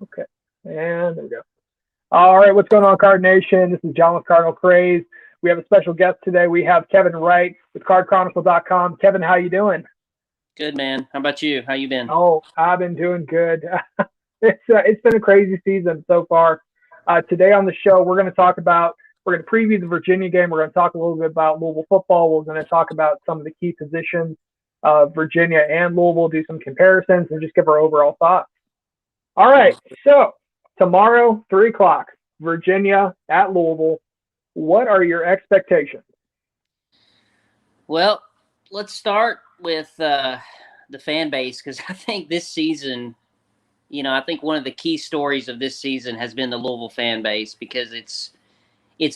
Okay. And there we go. All right, what's going on, Card Nation? This is John with Cardinal Craze. We have a special guest today. We have Kevin Wright with CardChronicle.com. Kevin, how you doing? Good, man. How about you? How you been? Oh, I've been doing good. It's been a crazy season so far. Today on the show, we're going to preview the Virginia game. We're going to talk a little bit about Louisville football. We're going to talk about some of the key positions of Virginia and Louisville, do some comparisons, and just give our overall thoughts. All right, so tomorrow, 3 o'clock, Virginia at Louisville. What are your expectations? Well, let's start with the fan base because I think this season, I think one of the key stories of this season has been the Louisville fan base because it's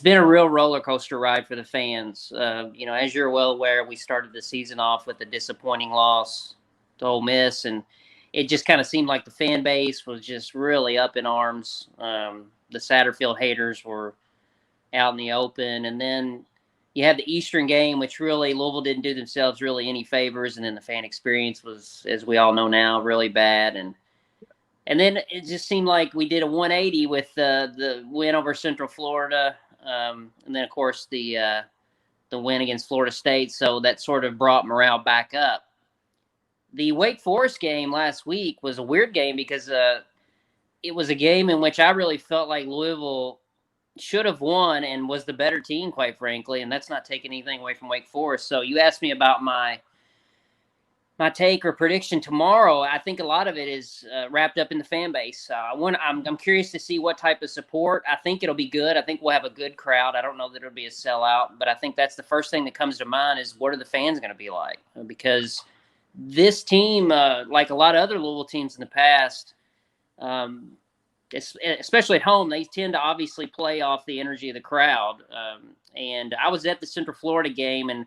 been a real roller coaster ride for the fans. As you're well aware, we started the season off with a disappointing loss to Ole Miss, and it just kind of seemed like the fan base was just really up in arms. The Satterfield haters were out in the open, and then you had the Eastern game, which really Louisville didn't do themselves really any favors, and then the fan experience was, as we all know now, really bad. And then it just seemed like we did a 180 with the win over Central Florida, and then of course the win against Florida State. So that sort of brought morale back up. The Wake Forest game last week was a weird game because it was a game in which I really felt like Louisville should have won and was the better team, quite frankly, and that's not taking anything away from Wake Forest. So you asked me about my take or prediction tomorrow. I think a lot of it is wrapped up in the fan base. I'm curious to see what type of support. I think it'll be good. I think we'll have a good crowd. I don't know that it'll be a sellout, but I think that's the first thing that comes to mind is what are the fans going to be like? Because this team, like a lot of other Louisville teams in the past, especially at home, they tend to obviously play off the energy of the crowd. And I was at the Central Florida game, and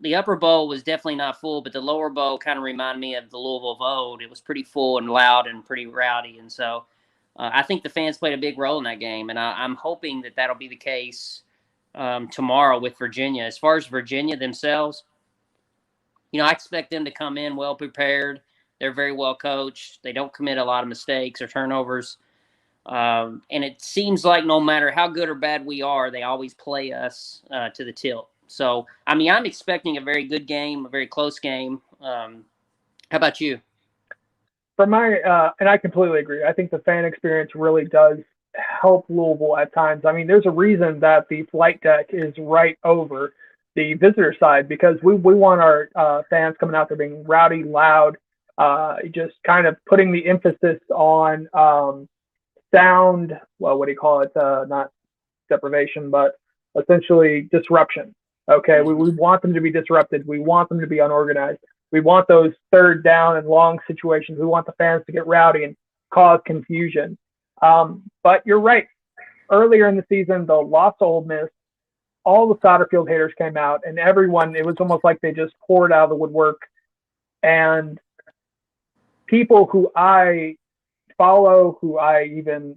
the upper bowl was definitely not full, but the lower bowl kind of reminded me of the Louisville Vote. It was pretty full and loud and pretty rowdy. And so I think the fans played a big role in that game. And I'm hoping that that'll be the case tomorrow with Virginia. As far as Virginia themselves, I expect them to come in well prepared. They're very well coached. They don't commit a lot of mistakes or turnovers. And it seems like no matter how good or bad we are, they always play us to the tilt. So, I'm expecting a very good game, a very close game. How about you? And I completely agree. I think the fan experience really does help Louisville at times. There's a reason that the flight deck is right over the visitor side because we want our fans coming out there being rowdy, loud, just kind of putting the emphasis on sound. Well, what do you call it? Not deprivation, but essentially disruption. Okay, we want them to be disrupted. We want them to be unorganized. We want those third down and long situations. We want the fans to get rowdy and cause confusion. But you're right. Earlier in the season, the loss to Ole Miss, all the Satterfield haters came out, and everyone, it was almost like they just poured out of the woodwork. And people who I follow, who I even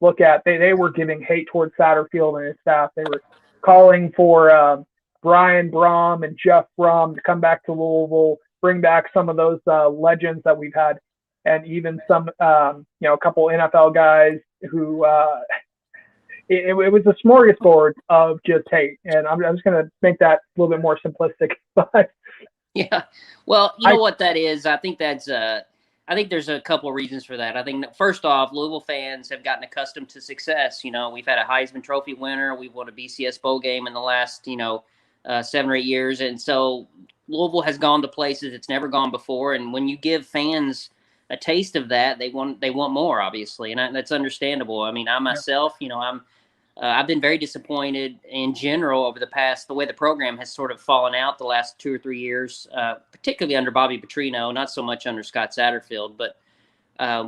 look at, they were giving hate towards Satterfield and his staff. They were calling for Brian Brom and Jeff Brom to come back to Louisville, bring back some of those legends that we've had, and even some, a couple NFL guys who it was a smorgasbord of just hate. And I'm just going to make that a little bit more simplistic. But yeah, well, you know what that is? I think that's I think there's a couple of reasons for that. I think first off, Louisville fans have gotten accustomed to success. We've had a Heisman Trophy winner. We've won a BCS bowl game in the last, 7 or 8 years. And so Louisville has gone to places it's never gone before. And when you give fans a taste of that, they want more, obviously. And that's understandable. I myself, I've been very disappointed in general over the way the program has sort of fallen out the last 2 or 3 years, particularly under Bobby Petrino, not so much under Scott Satterfield. But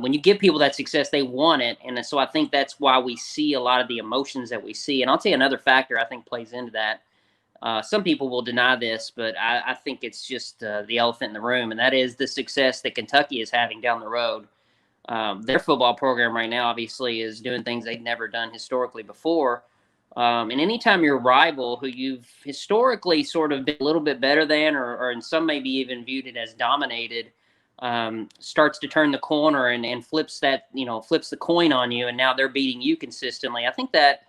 when you give people that success, they want it. And so I think that's why we see a lot of the emotions that we see. And I'll tell you another factor I think plays into that. Some people will deny this, but I think it's just the elephant in the room, and that is the success that Kentucky is having down the road. Their football program right now obviously is doing things they've never done historically before. And anytime your rival, who you've historically sort of been a little bit better than, or in some maybe even viewed it as dominated, starts to turn the corner and flips the coin on you, and now they're beating you consistently. I think that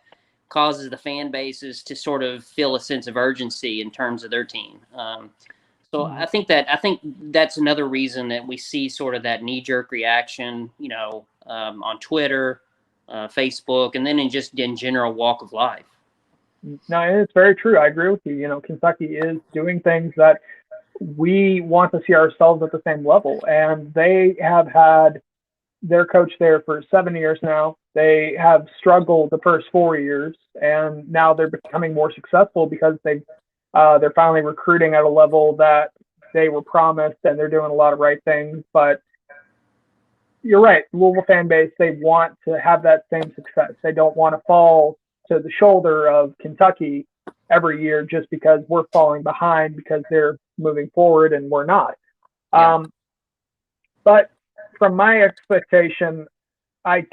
causes the fan bases to sort of feel a sense of urgency in terms of their team. So I think that's another reason that we see sort of that knee-jerk reaction, on Twitter, Facebook, and then in general walk of life. No, it's very true. I agree with you. Kentucky is doing things that we want to see ourselves at the same level, and they have had their coach there for 7 years now. They have struggled the first 4 years, and now they're becoming more successful because they're finally recruiting at a level that they were promised, and they're doing a lot of right things. But you're right, Louisville fan base, they want to have that same success. They don't want to fall to the shoulder of Kentucky every year just because we're falling behind because they're moving forward and we're not. Yeah. But from my expectation, I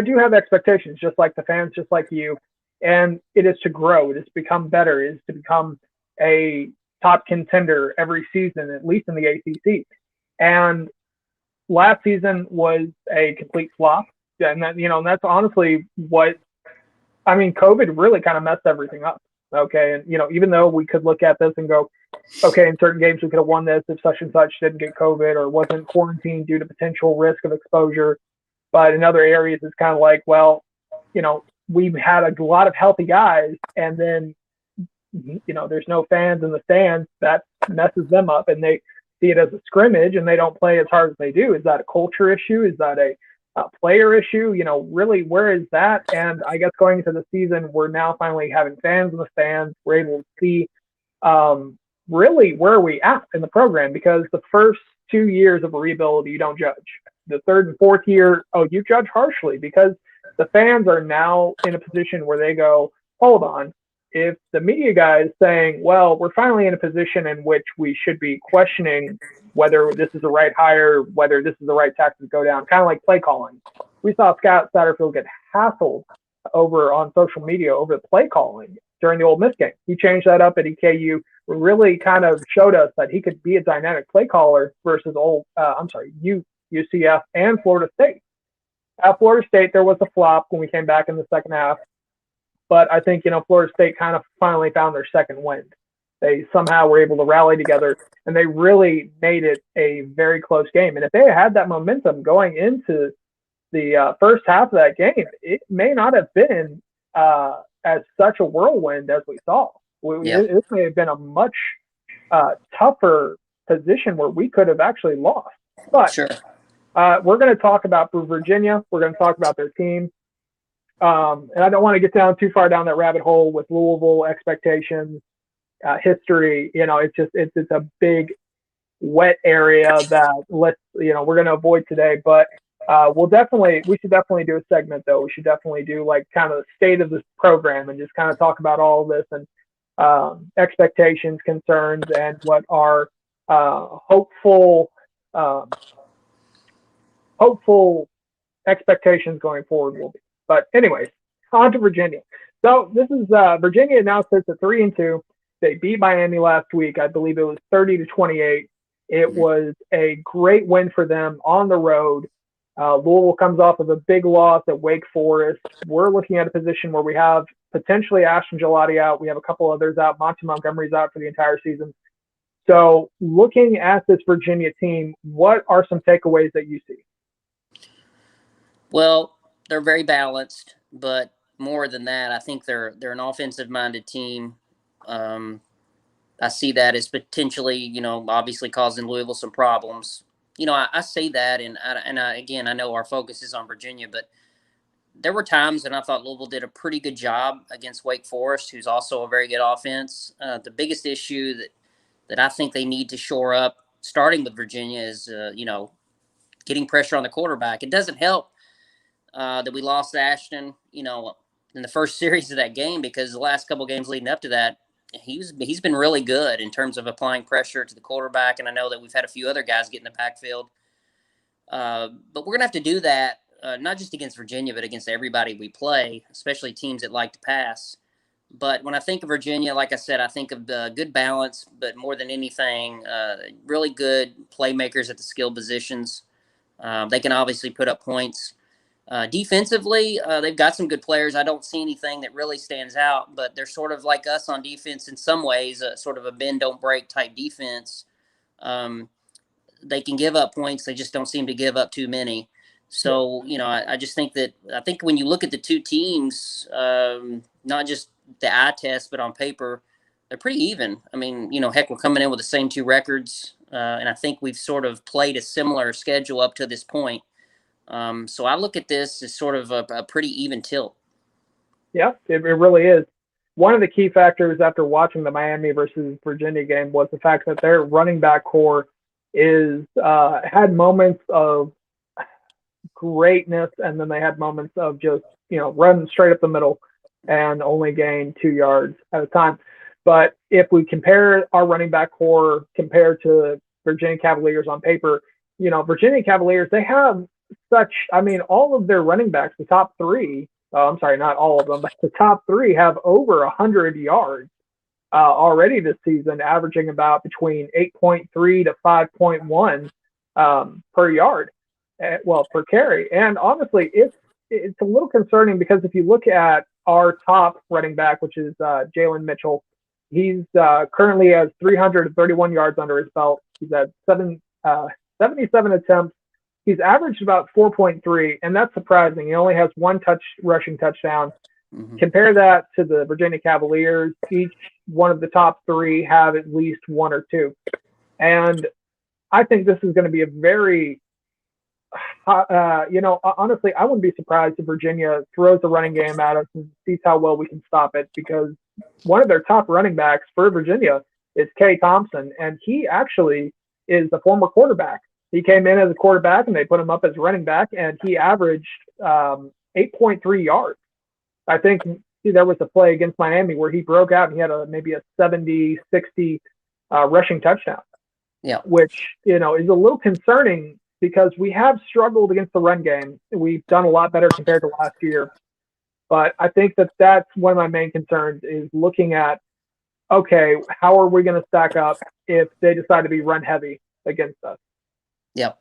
do have expectations, just like the fans, just like you, and it is to grow. It is to become better. It is to become a top contender every season, at least in the ACC. And last season was a complete flop, and that's honestly COVID really kind of messed everything up. Okay, and even though we could look at this and go, okay, in certain games we could have won this if such and such didn't get COVID or wasn't quarantined due to potential risk of exposure. But in other areas, it's kind of like, well, we've had a lot of healthy guys, and then, there's no fans in the stands. That messes them up, and they see it as a scrimmage, and they don't play as hard as they do. Is that a culture issue? Is that a player issue? Really, where is that? And I guess going into the season, we're now finally having fans in the stands. We're able to see really where are we at in the program, because the first 2 years of a rebuild, you don't judge. The third and fourth year, you judge harshly, because the fans are now in a position where they go, hold on. If the media guy is saying, well, we're finally in a position in which we should be questioning whether this is the right hire, whether this is the right tactic to go down, kind of like play calling. We saw Scott Satterfield get hassled over on social media over the play calling during the Ole Miss game. He changed that up at EKU, really kind of showed us that he could be a dynamic play caller versus UCF and Florida State. At Florida State, there was a flop when we came back in the second half. But I think, Florida State kind of finally found their second wind. They somehow were able to rally together, and they really made it a very close game. And if they had that momentum going into the first half of that game, it may not have been as such a whirlwind as we saw. It may have been a much tougher position where we could have actually lost. But sure. We're going to talk about Virginia. We're going to talk about their team. And I don't want to get too far down that rabbit hole with Louisville expectations, history. It's a big, wet area that we're going to avoid today. But we should definitely do a segment though. We should definitely do like kind of the state of this program and just kind of talk about all of this and expectations, concerns, and what our hopeful expectations going forward will be. But anyways, on to Virginia. So this is Virginia now sits at 3-2. They beat Miami last week. I believe it was 30-28. It was a great win for them on the road. Louisville comes off of a big loss at Wake Forest. We're looking at a position where we have potentially Ashton Gelati out. We have a couple others out. Monty Montgomery's out for the entire season. So looking at this Virginia team, what are some takeaways that you see? Well, they're very balanced, but more than that, I think they're an offensive-minded team. I see that as potentially, obviously causing Louisville some problems. I say that, and again, I know our focus is on Virginia, but there were times when I thought Louisville did a pretty good job against Wake Forest, who's also a very good offense. The biggest issue that I think they need to shore up, starting with Virginia, is getting pressure on the quarterback. It doesn't help that we lost Ashton, in the first series of that game, because the last couple games leading up to that, he's been really good in terms of applying pressure to the quarterback. And I know that we've had a few other guys get in the backfield. But we're going to have to do that, not just against Virginia, but against everybody we play, especially teams that like to pass. But when I think of Virginia, like I said, I think of the good balance, but more than anything, really good playmakers at the skill positions. They can obviously put up points. Defensively, they've got some good players. I don't see anything that really stands out, but they're sort of like us on defense in some ways, sort of a bend don't break type defense. Um, they can give up points. They just don't seem to give up too many. So, I just think that when you look at the two teams, not just the eye test, but on paper, they're pretty even. I mean, heck, we're coming in with the same two records. And I think we've sort of played a similar schedule up to this point. So I look at this as sort of a pretty even tilt. Yeah, it really is. One of the key factors after watching the Miami versus Virginia game was the fact that their running back core is had moments of greatness, and then they had moments of just run straight up the middle and only gain 2 yards at a time. But if we compare our running back core compared to Virginia Cavaliers on paper, Virginia Cavaliers, they have all of their running backs, the top three, I'm sorry, not all of them, but the top three have over 100 yards already this season, averaging about between 8.3 to 5.1 per yard, per carry. And honestly, it's a little concerning because if you look at our top running back, which is Jalen Mitchell, he's currently has 331 yards under his belt. He's had 77 attempts. He's averaged about 4.3, and that's surprising. He only has one rushing touchdown. Mm-hmm. Compare that to the Virginia Cavaliers. Each one of the top three have at least one or two. And I think this is going to be a very, honestly, I wouldn't be surprised if Virginia throws the running game at us and sees how well we can stop it, because one of their top running backs for Virginia is Kay Thompson, and he actually is a former quarterback. He came in as a quarterback, and they put him up as running back, and he averaged 8.3 yards. I think there was a play against Miami where he broke out and he had maybe a 70, 60 rushing touchdown. Yeah, which is a little concerning because we have struggled against the run game. We've done a lot better compared to last year, but I think that's one of my main concerns is looking at, okay, how are we going to stack up if they decide to be run heavy against us? Yeah.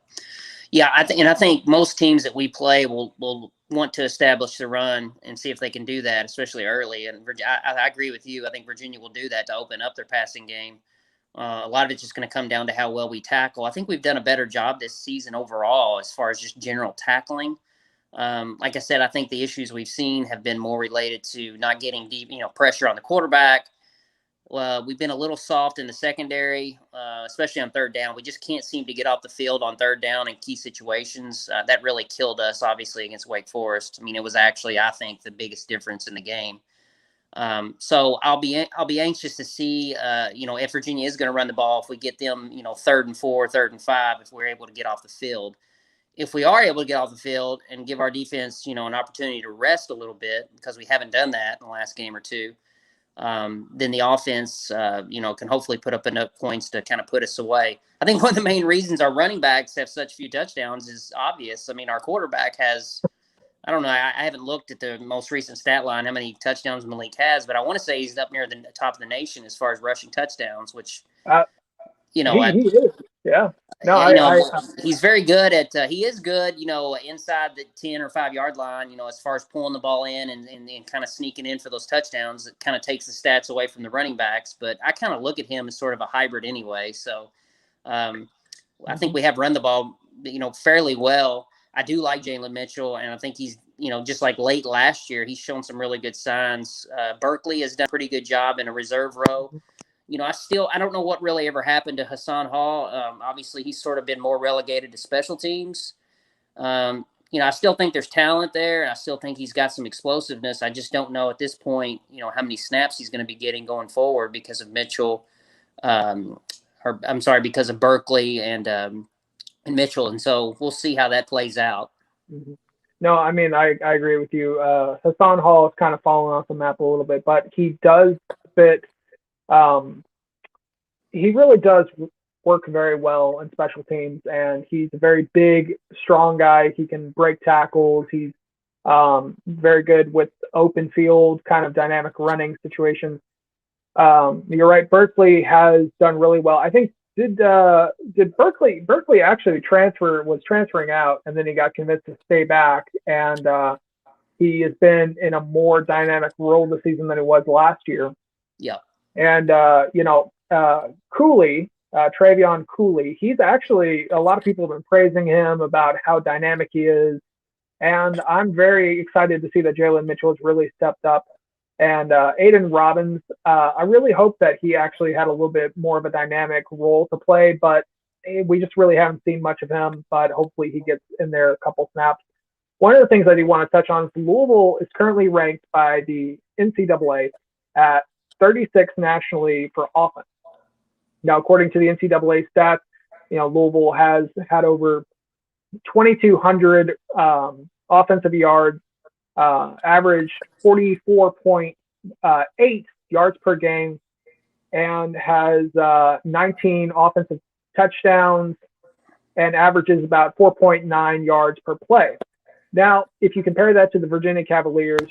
I think most teams that we play will want to establish the run and see if they can do that, especially early. And I agree with you. I think Virginia will do that to open up their passing game. A lot of it's just going to come down to how well we tackle. I think we've done a better job this season overall as far as just general tackling. Like I said, I think the issues we've seen have been more related to not getting deep, pressure on the quarterback. We've been a little soft in the secondary, especially on third down. We just can't seem to get off the field on third down in key situations. That really killed us, obviously, against Wake Forest. I mean, it was actually, I think, the biggest difference in the game. So I'll be anxious to see, if Virginia is going to run the ball, if we get them, 3rd and 4, 3rd and 5, if we're able to get off the field. If we are able to get off the field and give our defense, an opportunity to rest a little bit, because we haven't done that in the last game or two, then the offense, can hopefully put up enough points to kind of put us away. I think one of the main reasons our running backs have such few touchdowns is obvious. I mean, our quarterback has, I don't know, I haven't looked at the most recent stat line, how many touchdowns Malik has, but I want to say he's up near the top of the nation as far as rushing touchdowns, which, he is. Yeah. No, he's very good at, he is good, inside the 10 or 5 yard line, as far as pulling the ball in and kind of sneaking in for those touchdowns. It kind of takes the stats away from the running backs, but I kind of look at him as sort of a hybrid anyway. So I think we have run the ball, fairly well. I do like Jalen Mitchell, and I think he's, just like late last year, he's shown some really good signs. Berkeley has done a pretty good job in a reserve row. I don't know what really ever happened to Hassan Hall. Obviously, he's sort of been more relegated to special teams. I still think there's talent there, and I still think he's got some explosiveness. I just don't know at this point, how many snaps he's going to be getting going forward because of Mitchell, because of Berkeley and Mitchell. And so we'll see how that plays out. Mm-hmm. No, I mean, I agree with you. Hassan Hall has kind of fallen off the map a little bit, but he does fit. He really does work very well in special teams, and he's a very big, strong guy. He can break tackles. He's Very good with open field, kind of dynamic running situations. You're right. Berkeley has done really well. I think did Berkeley actually was transferring out, and then he got convinced to stay back, and he has been in a more dynamic role this season than he was last year. Yeah. And Cooley, Travion Cooley, he's actually, a lot of people have been praising him about how dynamic he is, and I'm very excited to see that Jalen Mitchell has really stepped up. And Aiden Robbins, I really hope that he actually had a little bit more of a dynamic role to play, but we just really haven't seen much of him, but hopefully he gets in there a couple snaps. One of the things I do want to touch on is Louisville is currently ranked by the NCAA at 36 nationally for offense. Now, according to the NCAA stats, Louisville has had over 2,200 offensive yards, average 44.8 yards per game, and has 19 offensive touchdowns and averages about 4.9 yards per play. Now, if you compare that to the Virginia Cavaliers,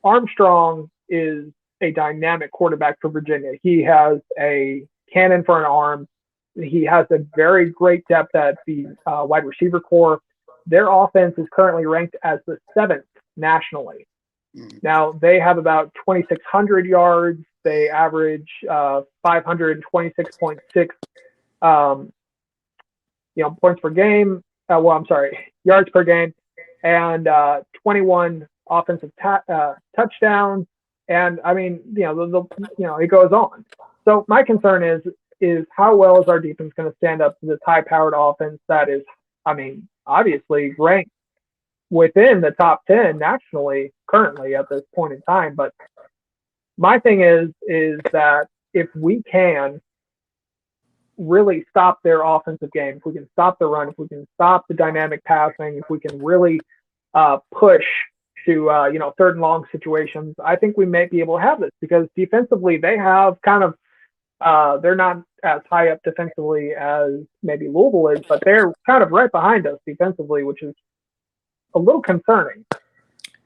Armstrong is a dynamic quarterback for Virginia. He has a cannon for an arm. He has a very great depth at the wide receiver core. Their offense is currently ranked as the 7th nationally. Now, they have about 2,600 yards. They average 526.6 points per game. Yards per game, and 21 offensive touchdowns. And I mean, it goes on. So my concern is how well is our defense going to stand up to this high-powered offense that is, obviously ranked within the top 10 nationally currently at this point in time. But my thing is that if we can really stop their offensive game, if we can stop the run, if we can stop the dynamic passing, if we can really push to third and long situations, I think we may be able to have this, because defensively they have kind of they're not as high up defensively as maybe Louisville is, but they're kind of right behind us defensively, which is a little concerning.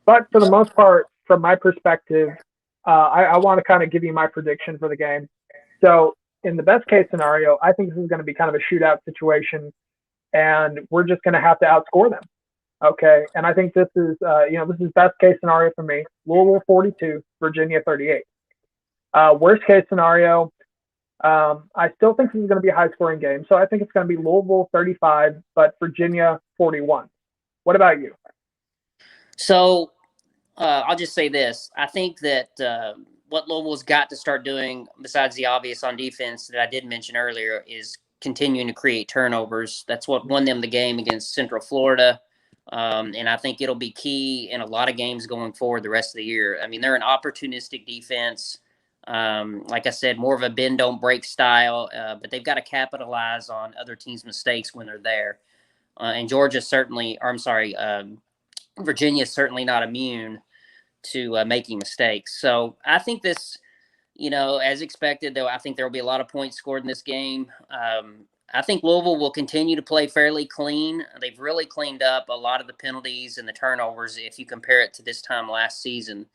But for the most part, from my perspective, I want to kind of give you my prediction for the game. So in the best case scenario, I think this is going to be kind of a shootout situation, and we're just going to have to outscore them. Okay, and I think this is best case scenario for me. Louisville 42, Virginia 38. Worst case scenario, I still think this is going to be a high scoring game. So I think it's going to be Louisville 35, but Virginia 41. What about you? So I'll just say this. I think that what Louisville's got to start doing, besides the obvious on defense that I did mention earlier, is continuing to create turnovers. That's what won them the game against Central Florida. And I think it'll be key in a lot of games going forward the rest of the year. I mean, they're an opportunistic defense. Like I said, more of a bend, don't break style, but they've got to capitalize on other teams' mistakes when they're there. And Virginia is certainly not immune to making mistakes. So I think this, as expected, though, I think there will be a lot of points scored in this game. I think Louisville will continue to play fairly clean. They've really cleaned up a lot of the penalties and the turnovers if you compare it to this time last season.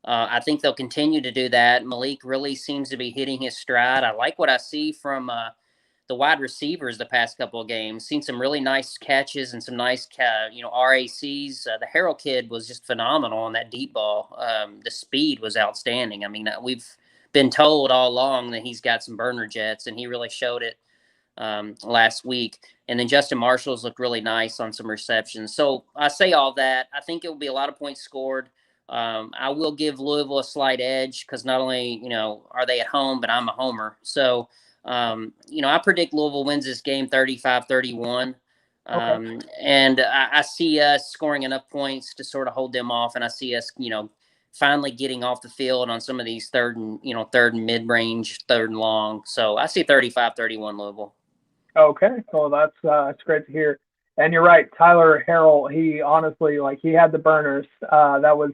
I think they'll continue to do that. Malik really seems to be hitting his stride. I like what I see from the wide receivers the past couple of games. Seen some really nice catches and some nice, RACs. The Harrell kid was just phenomenal on that deep ball. The speed was outstanding. I mean, we've been told all along that he's got some burner jets, and he really showed it last week. And then Justin Marshall's looked really nice on some receptions. So I say all that. I think it will be a lot of points scored. I will give Louisville a slight edge because not only, are they at home, but I'm a homer. So, I predict Louisville wins this game 35-31. Okay. And I see us scoring enough points to sort of hold them off. And I see us, finally getting off the field on some of these third and mid-range, third and long. So I see 35-31 Louisville. Okay. Well, that's great to hear. And you're right. Tyler Harrell, he honestly, he had the burners. That was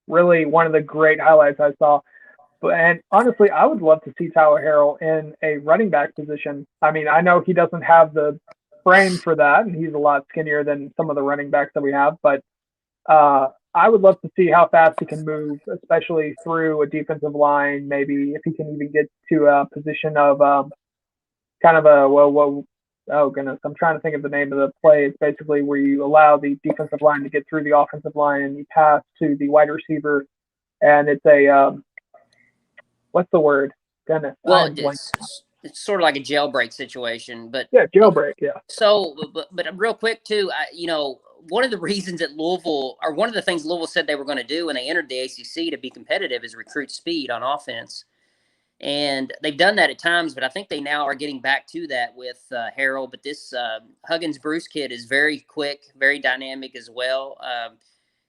really one of the great highlights I saw. And honestly, I would love to see Tyler Harrell in a running back position. I mean, I know he doesn't have the frame for that, and he's a lot skinnier than some of the running backs that we have. But I would love to see how fast he can move, especially through a defensive line. Maybe if he can even get to a position of kind of a oh goodness, I'm trying to think of the name of the play. It's basically where you allow the defensive line to get through the offensive line and you pass to the wide receiver, and it's a what's the word? Goodness, Well, I'm blanking. it's sort of like a jailbreak situation, but Yeah, jailbreak. Yeah. So, but real quick too, one of the reasons that Louisville, or one of the things Louisville said they were going to do when they entered the ACC to be competitive, is recruit speed on offense, and they've done that at times. But I think they now are getting back to that with Harold. But this Huggins Bruce kid is very quick, very dynamic as well.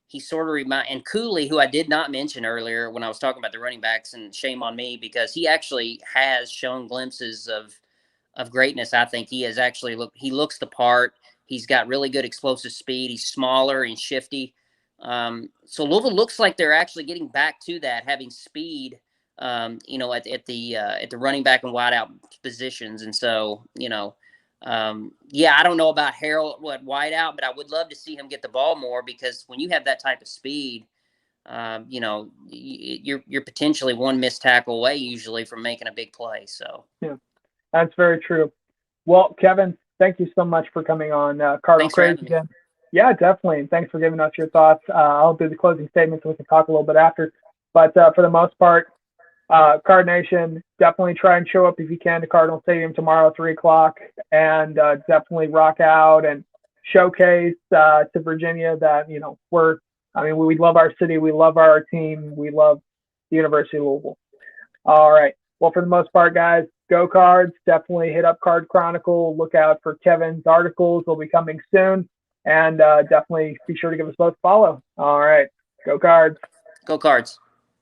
He sort of and Cooley, who I did not mention earlier when I was talking about the running backs, and shame on me because he actually has shown glimpses of greatness. I think he has actually he looks the part. He's got really good explosive speed. He's smaller and shifty. So Louisville looks like they're actually getting back to that, having speed, at the running back and wide out positions. And so, I don't know about Harold wide out, but I would love to see him get the ball more, because when you have that type of speed, you're potentially one missed tackle away usually from making a big play. So yeah. That's very true. Well, Kevin, thank you so much for coming on Cardinal Craze again. Yeah, definitely. Thanks for giving us your thoughts. I'll do the closing statements so we can talk a little bit after. But for the most part, Card Nation, definitely try and show up if you can to Cardinal Stadium tomorrow at 3 o'clock, and definitely rock out and showcase to Virginia that, we love our city, we love our team, we love the University of Louisville. All right. Well, for the most part, guys, go Cards. Definitely hit up Card Chronicle. Look out for Kevin's articles. They'll be coming soon. And definitely be sure to give us both a follow. All right. Go Cards. Go Cards.